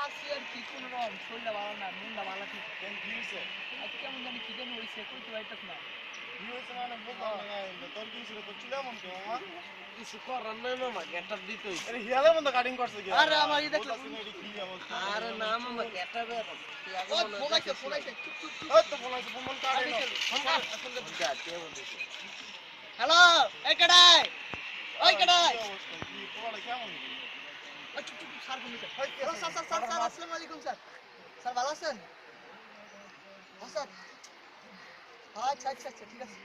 আছি আর কি কোন রকম শরীরটা ভালো না মনটা ভালো ঠিক কি হয়েছে? আজ কেমন জানি কি জানি হইছে কইতে পারতাছ না কি হয়েছে মানে বুঝলাম না তোর কি ছিল তোর ছিল এমন কি মামা? কিছু করার নাই মামা গেটার দিতেই আরে হিয়ালের মতো কাটিং করছে কি আরে আমার এই দেখো বুঝলাম না এটি কি অবস্থা আরে না মামা গেটার তুই আগে ও মনে ফোনাইছে দেখিস ফোনাইছে ওই তো ফোন আছে ফোন কাটে না হ্যালো এই কেডাই ওই কেডাই কি অবস্থা কি পোলাটা কেমন স্যার ফোন দিছে hello sir sir sir sir আসসালামু আলাইকুম স্যার স্যার ভালো আছেন হ্যাঁ স্যার আচ্ছা আচ্ছা আচ্ছা ঠিক আছে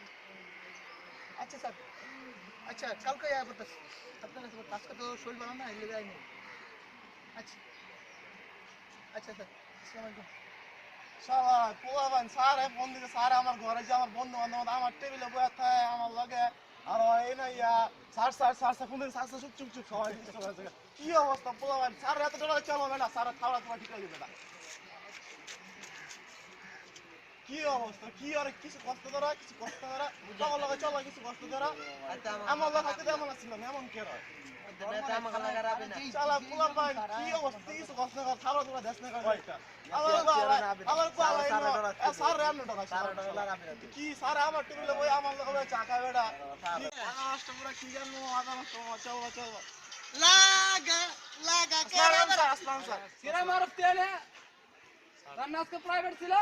আচ্ছা স্যার আচ্ছা কালকে আয়া করতেছি আপনার আজকে তো শরীর ভালো না এলে যায়নি আচ্ছা আচ্ছা স্যার আসসালামু আলাইকুম শালা পোলাবান স্যার ফোন দিছে স্যার আমার ঘরে যে আমার বন্ধু বান্ধব আমার টেবিলে বসে থাকে আমার লগে আর এই না ইয়া sir sir sir sir phone দিছে স্যার স্যার চুপ চুপ সবাই কি অবস্থা পোলাবান স্যার এত টাকা চলো না স্যার খাওয়া তোমার ঠিক হয়ে যাবে কি অবস্থা কি আর কিছু কষ্ট ধরা আমার লগে চলো কিছু কষ্ট ধরা আমার লগে থাকতে এমন আসছিল না এমন কে হয় শালা পোলাবান কি অবস্থা কিছু কষ্ট ধরা খাওয়া তোমার দেশ না করে আমার স্যার রান্না ডরা কি স্যার আমার টেবিলে বই আমার লগে চা খায় বেটা আনারসটা পুরো কি জানো আনারসটা চলো চলো লাগা লাগা আসলাম স্যার সিরা মারফ তেলে রান্না আজকে প্রাইভেট ছিল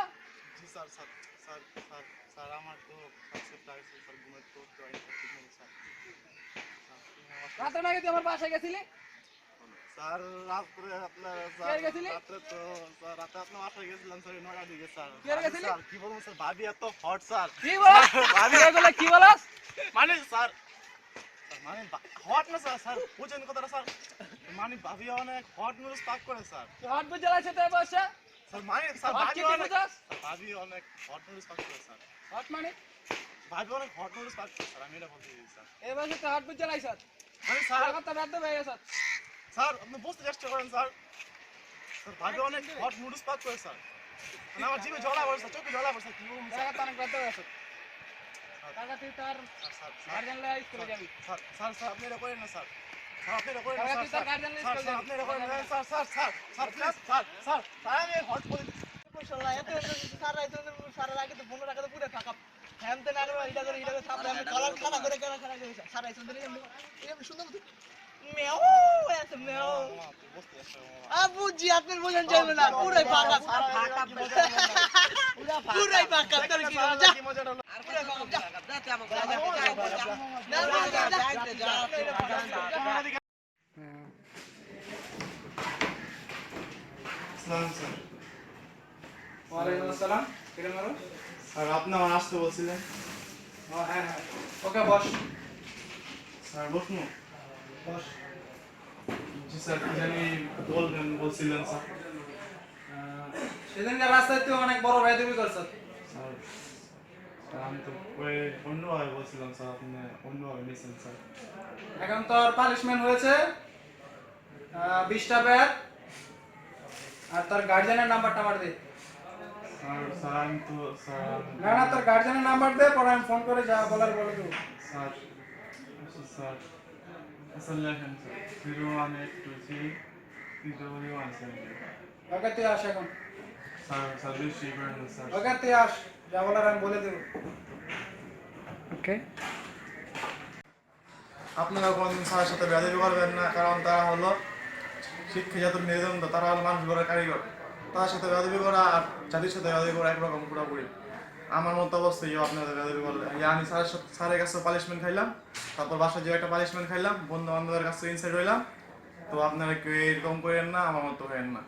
জি sir sir sir sir sir আমার তো সাকসেস লাগছে স্যার ঘুমের তো জয়েন করতে নেই স্যার রাতে নাকি তুই আমার বাসায় গেছিলি স্যার রাত্রে আপনার কে গেছিলি? রাত্রে তো স্যার রাতে আপনার বাসায় গেছিলাম স্যার নয়টার দিকে স্যার কে গেছিলি? স্যার কি বলবো স্যার ভাবি এত হট স্যার কি বলস ভাবি এগুলা কি বলস মানে স্যার মানে হট না স্যার স্যার বুঝেন কথাটা স্যার মানে ভাবি অনেক হট নিউজ পাক করে স্যার হট বুঝ জ্বালাইছে তো বসে স্যার মানে স্যার হট ভাবি কি অনেক বুঝাস ভাবি অনেক হট নিউজ পাক করে স্যার হট মানে ভাবি অনেক হট নিউজ পাক করে স্যার আমি এটা বলতে চাই স্যার এই বসে তো হট বুঝ জ্বালাইছ মানে স্যার কথা বাদ দে গেছ স্যার আপনি বুঝতে চেষ্টা করেন স্যার স্যার ভাবি অনেক হট নিউজ পাক করে স্যার মানে আমার জিভে জ্বলা পড়ছে চোখে জ্বলা পড়ছে কি বলবো স্যার টাকা অনেক বাদ গেছ টাকা তুই তার স্যার গার্ডিয়ান লাই স্কুলে যাবি স্যার স্যার স্যার আপনি এটা করেন না স্যার স্যার আপনি এটা করেন না টাকা তুই তার স্যার গার্ডিয়ান লাই স্যার স্কুলে স্যার যাবি আপনি এটা করেন না sir sir sir sir please sir sir sir আমি হট করে মাশাআল্লাহ এত সারা আইতো সারা লাগে তো 15 টাকা তো পুরো টাকা হ্যামতে না করে এটা করে সামনে আমি কলার খানা করে খানা করে সারা আইতো দিলে এমনি সুন্দর মতো মেও এত মেও বুঝতে চেষ্টা করুন আবু জি আপনার বোঝান চাইবে না পুরাই ফাঁকা পুরাই ফাঁকা তোর কি যা কি মজা হলো পুরাই ফাঁকা যা যাতে আমাকে না স্যার স্যার ওয়ালাইকুম আসসালাম কিরে মারো স্যার আপনি আমার আসতে বলছিলেন হ্যাঁ হ্যাঁ ওকে বস স্যার বসুন বস জি স্যার কি জানি বলছিলেন স্যার সেদিনকার রাস্তায় তুই অনেক বড় বেয়াদবি করছ স্যার আমি তো ওই অন্যভাবে বলছিলাম স্যার আপনি অন্যভাবে নিয়েছেন স্যার এখন তোর পানিশমেন্ট হয়েছে 20টা ব্যাট আর তোর গার্জিয়ানের নাম্বারটা আমার দে স্যার স্যার আমি তো স্যার না না তোর গার্জিয়ানের নাম্বার দে পরে আমি ফোন করে যা বলার বলে দেবো স্যার স্যার আসলে লেখেন স্যার 01823 ওকে তুই আস এখন স্যার স্যার বেশি করেন না স্যার ওকে তুই আস যা বলার আমি বলে দেবো ওকে আপনারা কোনদিন স্যারের সাথে বেয়াদবি করবেন না কারণ তারা হলো শিক্ষা যাতে মেরুদণ্ড তারা হলো মানুষ গড়ার কারিগর তার সাথে বেয়াদবি করা আর জাতির সাথে বেয়াদবি করা একরকম পুরোপুরি আমার মতো অবস্থায় আপনাদের বেয়াদবি করলে আমি স্যারের কাছে পানিশমেন্ট খাইলাম তারপর বাসায় যে একটা পানিশমেন্ট খাইলাম বন্ধু বান্ধবের কাছে ইনসাইড হইলাম তো আপনারা কেউ এরকম করেন না আমার মতো করেন না